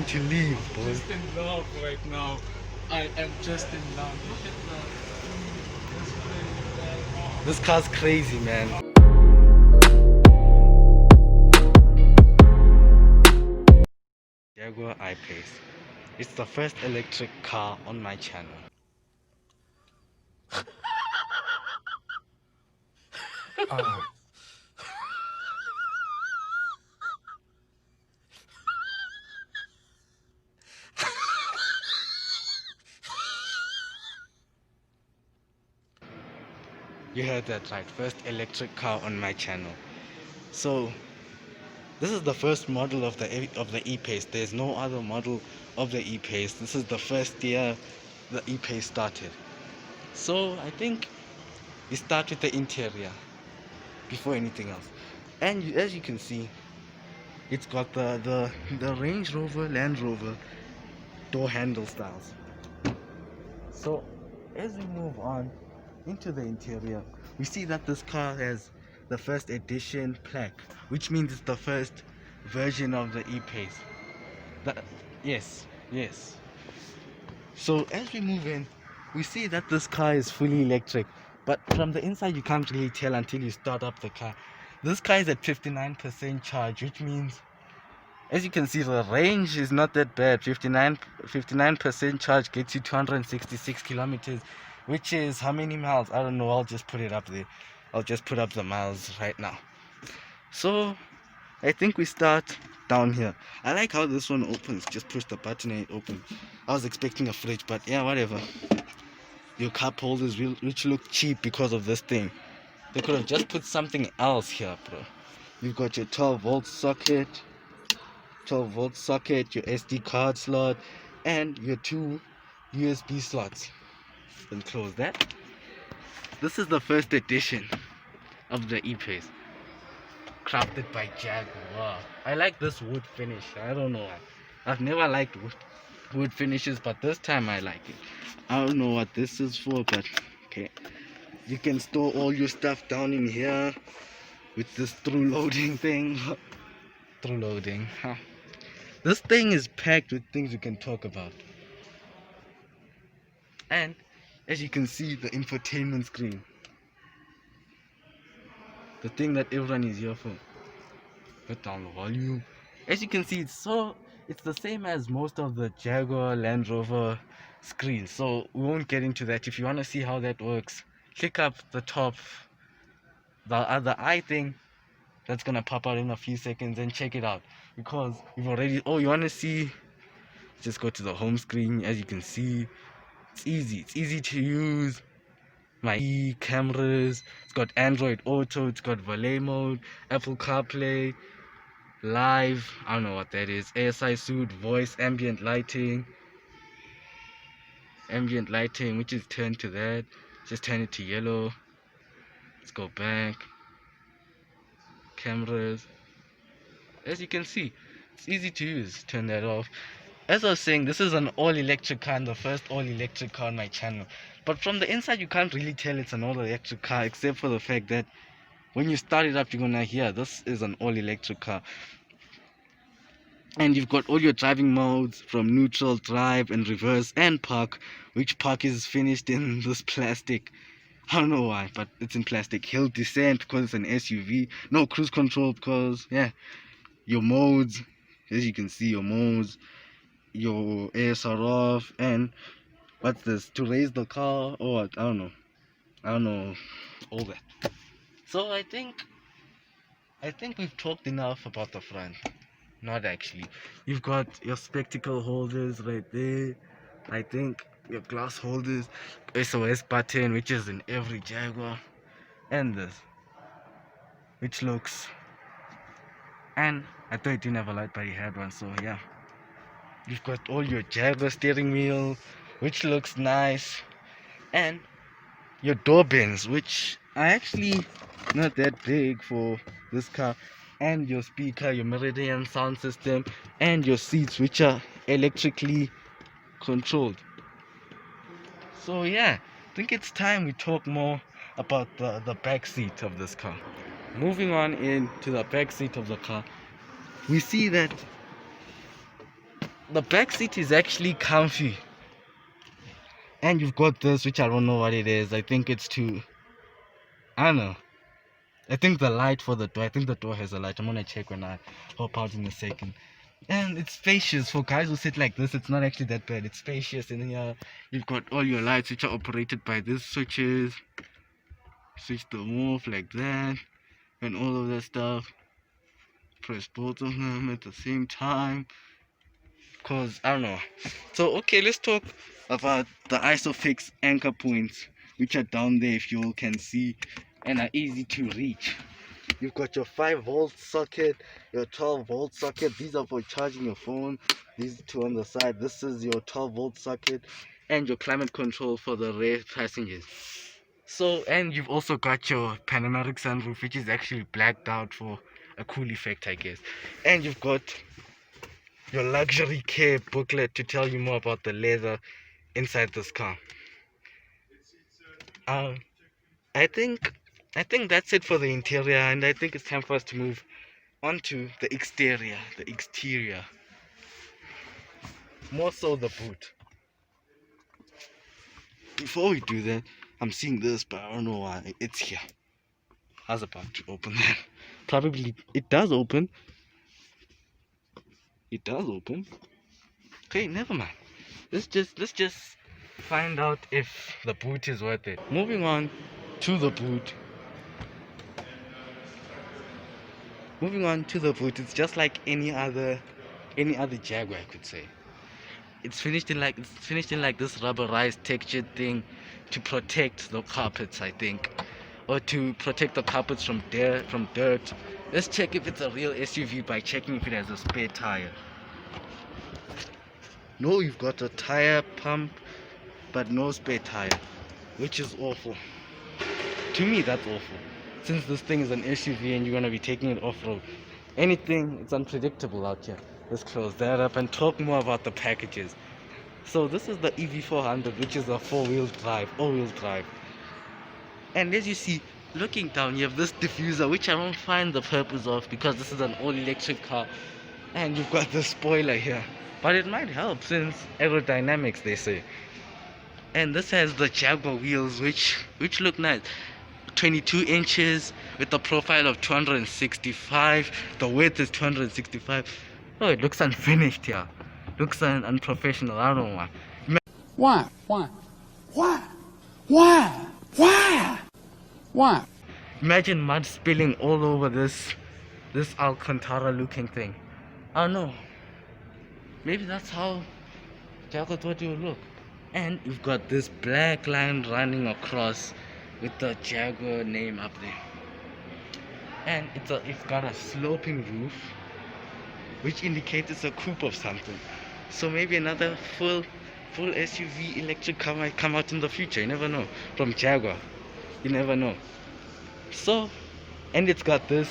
to leave, boy. Just in love right now. I am just in love. Look at that. This car's crazy, man. Jaguar I-Pace. It's the first electric car on my channel. You heard that right, first electric car on my channel. So this is the first model of the E-Pace. There's no other model of the E-Pace. This is the first year the E-Pace started. So I think we start with the interior before anything else. And as you can see, it's got the Range Rover, Land Rover door handle styles. So as we move on into the interior, we see that this car has the first edition plaque, which means it's the first version of the E-Pace. Yes. So as we move in, we see that this car is fully electric, but from the inside you can't really tell until you start up the car. This car is at 59% charge, which means, as you can see, the range is not that bad. 59% charge gets you 266 kilometers, which is how many miles? I don't know. I'll just put it up there. I'll just put up the miles right now. So I think we start down here. I like how this one opens. Just push the button and it opens. I was expecting a fridge, but yeah, whatever. Your cup holders which look cheap because of this thing. They could have just put something else here, bro. You've got your 12-volt socket, your SD card slot, and your 2 USB slots. Then close that. This is the first edition of the E-Pace, crafted by Jaguar. I like this wood finish. I don't know why. I've never liked wood finishes, but this time I like it. I don't know what this is for, but okay. You can store all your stuff down in here with this through loading thing. Through loading. Huh. This thing is packed with things you can talk about. And as you can see, the infotainment screen. The thing that everyone is here for. Put down the volume. As you can see, it's the same as most of the Jaguar Land Rover screens. So we won't get into that. If you want to see how that works, click up the top, the other eye thing that's gonna pop out in a few seconds, and check it out, because you've already, you want to see, just go to the home screen. As you can see, it's easy to use. My cameras, it's got Android Auto, it's got valet mode, Apple CarPlay, live, I don't know what that is, ASI suit, voice, ambient lighting, which is turned to that. Just turn it to yellow. Let's go back. Cameras. As you can see, it's easy to use. Turn that off. As I was saying, this is an all-electric car, and the first all-electric car on my channel. But from the inside, you can't really tell it's an all-electric car, except for the fact that when you start it up, you're gonna hear this is an all-electric car. And you've got all your driving modes, from neutral, drive, and reverse, and park, which park is finished in this plastic. I don't know why, but it's in plastic. Hill descent because it's an SUV. No cruise control because, yeah. Your modes, as you can see, your ASR off, and what's this? To raise the car or what? I don't know. All that. So I think we've talked enough about the front. Not actually. You've got your spectacle holders right there. I think your glass holders, SOS button, which is in every Jaguar, and this, which looks, and I thought it didn't have a light, but it had one. So yeah, you've got all your Jaguar steering wheel, which looks nice, and your door bins, which are actually not that big for this car, and your speaker, your Meridian sound system, and your seats, which are electrically controlled. So yeah, I think it's time we talk more about the back seat of this car. Moving on into the back seat of the car, we see that the back seat is actually comfy. And you've got this, which I don't know what it is. I think it's I don't know. I think the light for the door. I think the door has a light. I'm gonna check when I hop out in a second. And it's spacious for guys who sit like this. It's not actually that bad. It's spacious, and then you've got all your lights, which are operated by these switches. Switch them off like that, and all of that stuff. Press both of them at the same time. Cause I don't know. So okay, let's talk about the ISOFIX anchor points, which are down there if you all can see, and are easy to reach. You've got your 5-volt socket, your 12-volt socket. These are for charging your phone. These two on the side. This is your 12-volt socket, and your climate control for the rear passengers. So, and you've also got your panoramic sunroof, which is actually blacked out for a cool effect, I guess. And you've got your luxury care booklet to tell you more about the leather inside this car. I think that's it for the interior, and I think it's time for us to move on to the exterior, more so the boot. Before we do that, I'm seeing this, but I don't know why it's here. I was about to open that. Probably it does open. It does open. Okay, never mind. Let's just find out if the boot is worth it. Moving on to the boot. It's just like any other Jaguar, I could say. It's finished in like this rubberized textured thing to protect the carpets, I think, or to protect the carpets from dirt. Let's check if it's a real SUV by checking if it has a spare tire. No, you've got a tire pump, but no spare tire, which is awful. To me, that's awful. Since this thing is an SUV and you're gonna be taking it off-road, it's unpredictable out here. Let's close that up and talk more about the packages. So this is the EV400, which is a all-wheel drive. And as you see, looking down, you have this diffuser, which I don't find the purpose of because this is an all-electric car. And you've got the spoiler here, but it might help since aerodynamics, they say. And this has the Jaguar wheels, which look nice. 22 inches with a profile of 265. The width is 265. Oh, it looks unfinished here. Looks unprofessional. I don't know why. Why? Imagine mud spilling all over this Alcantara looking thing. I don't know. Maybe that's how Jaguar thought it would look. And you've got this black line running across with the Jaguar name up there. And it's got a sloping roof, which indicates it's a coupe of something. So maybe another full SUV electric car might come out in the future. You never know. From Jaguar. You never know. So, and it's got this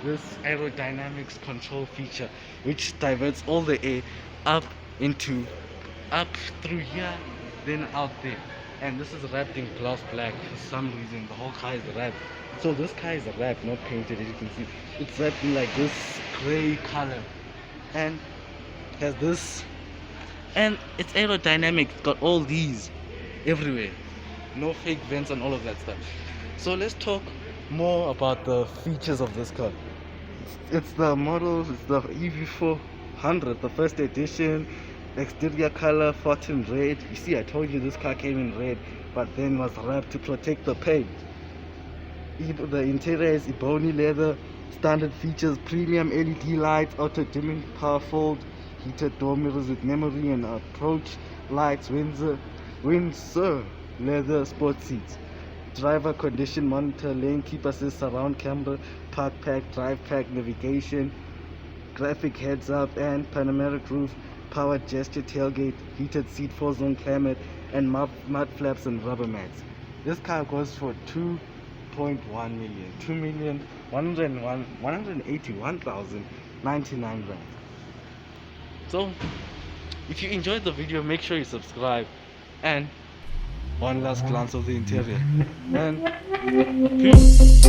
aerodynamics control feature, which diverts all the air up through here, then out there. And this is wrapped in gloss black for some reason. The whole car is wrapped. So this car is wrapped, not painted, as you can see. It's wrapped in like this grey color, and has this, and it's aerodynamic. It's got all these everywhere, no fake vents and all of that stuff. So let's talk more about the features of this car. It's the EV400, the first edition. Exterior color, Fortin red. You see, I told you this car came in red, but then was wrapped to protect the paint. The interior is ebony leather. Standard features: premium LED lights, auto dimming power fold, heated door mirrors with memory and approach lights, Windsor leather sport seats, driver condition monitor, lane keep assist, surround camera, park pack, drive pack, navigation, graphic heads up and panoramic roof, power gesture tailgate, heated seat, 4-zone climate, and mud flaps and rubber mats. This car goes for 2.1 million, 2,181,099 rand. So if you enjoyed the video, make sure you subscribe, and one last glance of the interior, and peace.